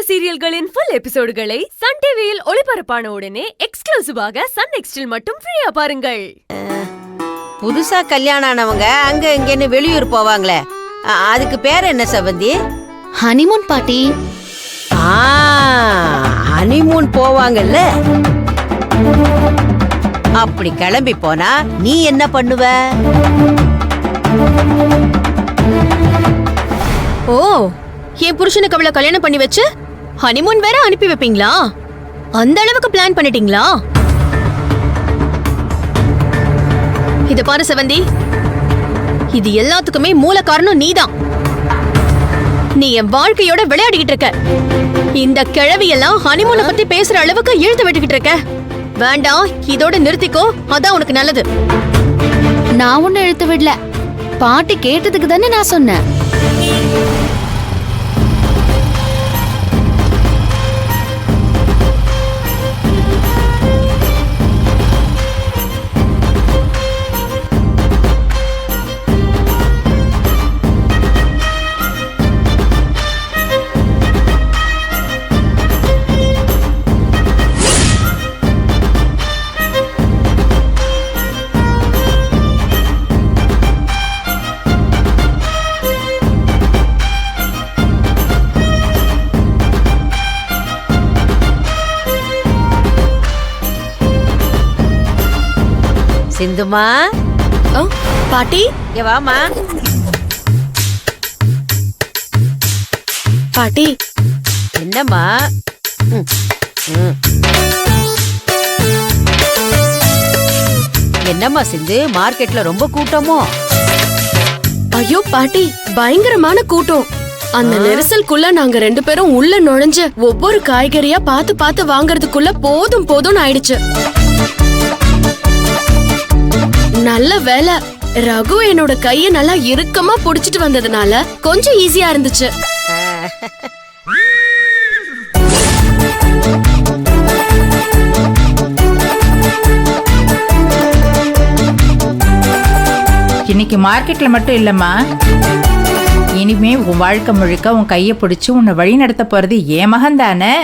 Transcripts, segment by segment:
சீரியல்களின் full எபிசோடுகளை Sun டிவியில் ஒளிபரப்பான உடனே எக்ஸ்க்ளூசிவாக சன் நெக்ஸ்டில் மட்டும் ஃப்ரீயா பாருங்கள். புதுசா கல்யாணம் ஆனவங்க அங்க இங்கன்னு வெளியூர் போவாங்களே, அதுக்கு பேர் என்ன செவந்தி? ஹனிமூன் பாட்டி. ஹனிமூன் போவாங்கல்ல, அப்படி கிளம்பி போனா நீ என்ன பண்ணுவ? ஓ, என் புருஷனுக்கு அவளை கல்யாணம் பண்ணி வச்சு ஹனிமூன் வேற அனுப்பி வைப்பீங்களா? அந்த அளவுக்கு பிளான் பண்ணிட்டீங்களா? இத பாரு செவந்தி, இது எல்லாத்துக்குமே மூல காரணம் நீதான். நீ என் வாழ்க்கையோட விளையாடிக்கிட்டு இருக்க. இந்த கிழவியெல்லாம் ஹனிமூனை பத்தி பேசுற அளவுக்கு இழுத்து விட்டுக்கிட்டு இருக்க. வேண்டாம், இதோட நிறுத்திக்கோ, அதான் உனக்கு நல்லது. நான் ஒண்ணு இழுத்து விடல, பாட்டி கேட்டதுக்கு தானே நான் சொன்னேன். சிந்துமா, பாட்டி இங்க வாமா. பாட்டி, என்னம்மா? என்னம்மா சிந்து, மார்க்கெட்ல ரொம்ப கூட்டமோ? ஐயோ பாட்டி, பயங்கரமான கூட்டம். அந்த நெரிசலுக்குள்ள நாங்க ரெண்டு பேரும் உள்ள நுழைஞ்சு ஒவ்வொரு காய்கறியா பார்த்து பார்த்து வாங்குறதுக்குள்ள போதும் போதும்னு ஆயிடுச்சு. நல்ல வேலை, ரகு என்னோட கைய நல்லா இறுக்கமா புடிச்சிட்டு வந்ததுனால கொஞ்சம் ஈஸியா இருந்துச்சு. இன்னைக்கு மார்க்கெட்ல மட்டும் இல்லம்மா, இனிமே உன் வாழ்க்கை முழுக்க உன் கையை பிடிச்சு உன்னை வழி நடத்த போறது என் மகன் தானே.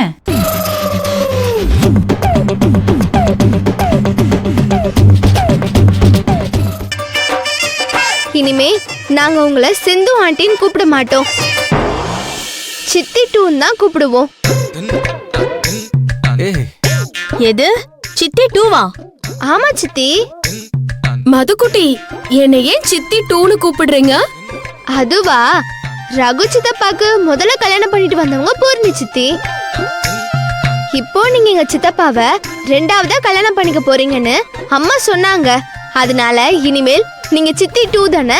இனிமே நாங்க உங்களை சிந்து ஆண்டின்னு கூப்பிட மாட்டோம், சித்தி டூன்னு தான் கூப்பிடுவோம். எது சித்தி டூவா? ஆமா சித்தி. மதுக்குட்டி, என்னை ஏன் சித்தி டூன்னு கூப்பிடுறீங்க? அதுவா, ரகு சித்தப்பாக்கு முதல்ல கல்யாணம் பண்ணிட்டு வந்தவங்க பூர்ணி சித்தி. இப்போ நீங்க எங்க சித்தப்பாவை ரெண்டாவதா கல்யாணம் பண்ணிக்க போறீங்கன்னு அம்மா சொன்னாங்க. அதனால இனிமேல் நீங்க சித்தி டூ தானே.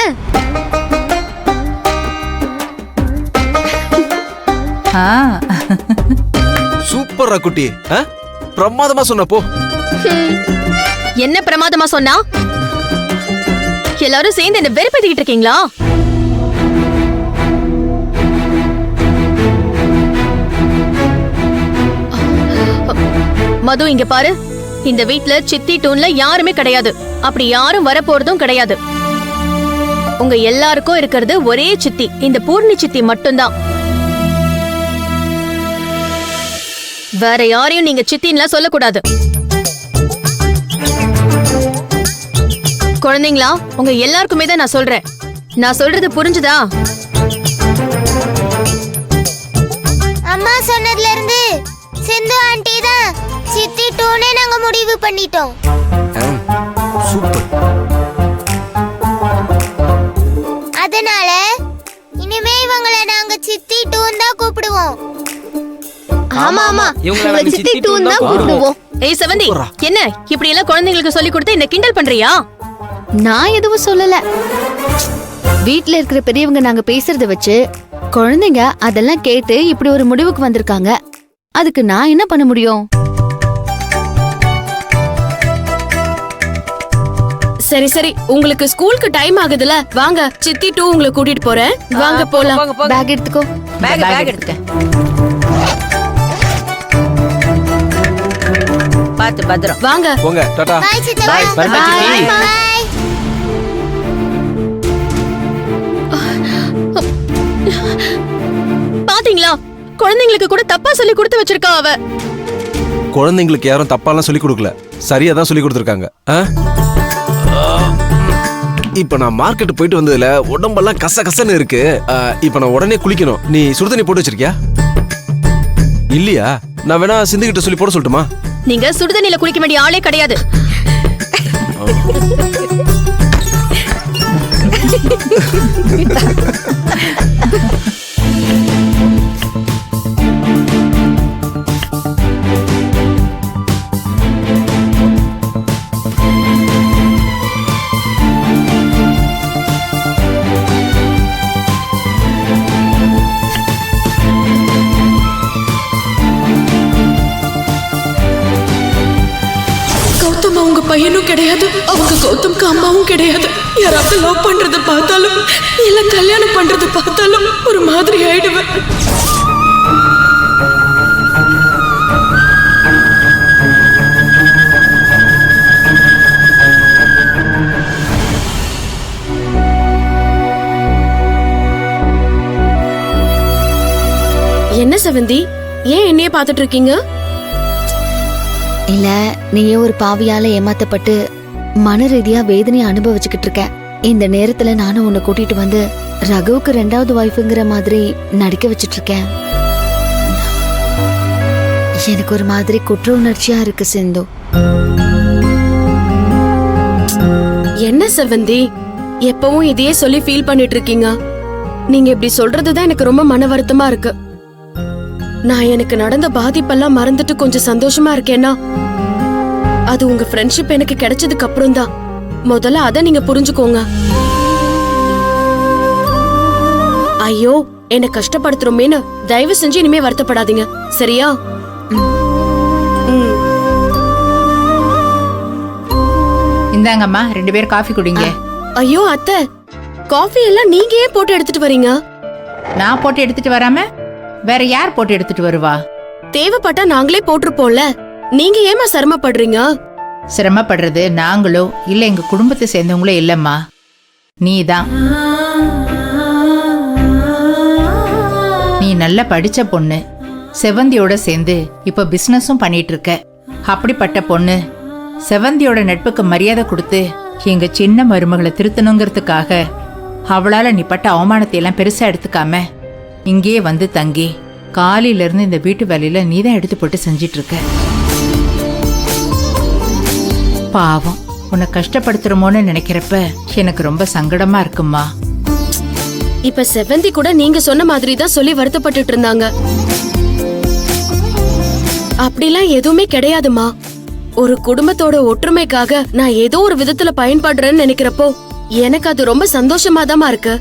சூப்பர் குட்டி, பிரமாதமா சொன்ன. போ. என்ன பிரமாதமா சொன்னா? எல்லாரும் சேர்ந்து என்ன வெறுப்பேத்திக்கிட்டு இருக்கீங்களா? மது, இங்க பாரு, இந்த வீட்ல சித்தி டூன்ல யாருமே கிடையாது. அப்படி யாரும் வரப்போறதும் கிடையாது. உங்க எல்லாருக்கும் இருக்கிறது ஒரே சித்தி, இந்த பூர்ணி சித்தி மட்டும்தான். வேற யாரையும் நீங்க சித்தின்லாம் சொல்லக்கூடாது. குழந்தைங்களா, உங்க எல்லாருக்குமே தான் நான் சொல்றேன். நான் சொல்றது புரிஞ்சுதா? அம்மா சொன்னதுல இருந்து சிந்து ஆண்டி தான் சித்தி டூனே நாங்க முடிவு பண்ணிட்டோம். சூப்பர். அதனால இனிமே இவங்கள நாங்க சித்தி டூன் தான் கூப்பிடுவோம். ஆமா ஆமா, இவங்கள சித்தி டூன் தான் கூப்பிடுவோம். ஏய் செவந்தி, என்ன இப்படி எல்லாம் குழந்தைங்களுக்கு சொல்லி கொடுத்து என்ன கிண்டல் பண்றியா? நான் எதுவும் சொல்லல. வீட்ல இருக்கிற பெரியவங்க நாங்க பேசுறத வச்சு குழந்தைங்க அதெல்லாம் கேட்டு இப்படி ஒரு முடிவுக்கு வந்திருக்காங்க. அதுக்கு நான் என்ன பண்ண முடியும்? சரி சரி, உங்களுக்கு ஸ்கூலுக்கு டைம் ஆகுதுல, வாங்க சித்தி டூ உங்களை கூட்டிட்டு போறேன். வாங்க போலாம். பேக் எடுத்துக்கோ. பேக் எடுத்துக்க. பாத்து பத்திரம். வாங்க போங்க. டாடா. பை சித்தப்பா. Bye bye. பாத்தீங்களா, குழந்தைங்களுக்கு கூட தப்பா சொல்லி கொடுத்து வச்சிருக்கா அவ. குழந்தைங்களுக்கு யாரும் தப்பாலாம் சொல்லி கொடுக்கல, சரியா தான் சொல்லி கொடுத்துருக்காங்க. இப்ப நான் மார்க்கெட் போயிட்டு வந்ததுல உடம்பெல்லாம் கச கசன்னு இருக்கு. இப்ப நான் உடனே குளிக்கணும். நீ சுடுதண்ணி போட்டு வச்சிருக்கியா? இல்லையா? நான் வேணா சிந்து கிட்ட சொல்லி போட சொல்லட்டுமா? நீங்க சுடுதண்ணில குளிக்க வேண்டிய ஆளே கிடையாது. கௌதம் அவங்க பையனும் கிடையாது, அவங்க கௌதம்க்கு அம்மாவும் கிடையாது. யாராவது லவ் பண்றது பார்த்தாலும் இல்ல கல்யாணம் பண்றது பார்த்தாலும் ஒரு மாதிரி ஆயிடுவேன். என்ன செவந்தி, ஏன் என்னைய பாத்துட்டு இருக்கீங்க? இல்ல, நீயே ஒரு பாவியால ஏமாத்தப்பட்டு மன ரீதியா வேதனையை அனுபவிச்சுக்கிட்டு இருக்க. இந்த நேரத்துல நானும் உன்னை கூட்டிட்டு வந்து ரகுவுக்கு 2வது வைஃப்ங்கிற மாதிரி நடிக்க வச்சிட்டு இருக்கேன். எனக்கு ஒரு மாதிரி குற்ற உணர்ச்சியா இருக்கு சிந்து. என்ன செவந்தி, எப்பவும் இதையே சொல்லி ஃபீல் பண்ணிட்டு இருக்கீங்க? நீங்க இப்படி சொல்றதுதான் எனக்கு ரொம்ப மன வருத்தமா இருக்கு. நான் எனக்கு நடந்த பாதிப்பெல்லாம் மறந்துட்டு கொஞ்சம் சந்தோஷமா இருக்கேன்னா அது உங்க ஃப்ரெண்ட்ஷிப் எனக்கு கிடைச்சதுக்கு அப்புறம் தான். முதல்ல அத நீங்க புரிஞ்சுக்கோங்க. ஐயோ, என்ன கஷ்டப்படுத்துறோமேன்னு தயவு செஞ்சு இனிமே வருத்தப்படாதீங்க, சரியா? இந்தாங்கம்மா 2 பேர் காஃபி குடிங்க. ஐயோ அத்தை, காஃபி எல்லாம் நீங்க ஏன் போட்டு எடுத்துட்டு வரீங்க? நான் போட்டு எடுத்துட்டு வராம வேற யார் போட்டு எடுத்துட்டு வருவா? தேவைப்பட்டா நாங்களே போட்டிருப்போம்ல, நீங்க ஏமா சிரமப்படுறீங்க? சிரமப்படுறது நாங்களோ இல்ல எங்க குடும்பத்தை சேர்ந்தவங்களோ இல்லம்மா, நீதான். நீ நல்லா படிச்ச பொண்ணு, செவந்தியோட சேர்ந்து இப்ப பிசினஸும் பண்ணிட்டு இருக்க. அப்படிப்பட்ட பொண்ணு செவந்தியோட நட்புக்கு மரியாதை கொடுத்து எங்க சின்ன மருமகளை திருத்தணுங்கிறதுக்காக அவளால நீ பட்ட அவமானத்தை எல்லாம் பெருசா எடுத்துக்காம இங்கேயே வந்து தங்கி காலையில இருந்து இந்த வீட்டு வேலையில நீதான் எடுத்து போட்டு செஞ்சிட்டு இருக்க. பாவம், உன்னை கஷ்டப்படுத்துறமோன்னு நினைக்கிறப்ப எனக்கு ரொம்ப சங்கடமா இருக்குமா. இப்ப செவந்தி கூட நீங்க சொன்ன மாதிரி தான் சொல்லி வருத்தப்பட்டுட்டு இருந்தாங்க. அப்படிலாம் எதுவுமே கிடையாதுமா. ஒரு குடும்பத்தோட ஒற்றுமைக்காக நான் ஏதோ ஒரு விதத்துல பயன்படுறேன்னு நினைக்கிறப்போ எனக்கு அது ரொம்ப சந்தோஷமா தான் இருக்கு.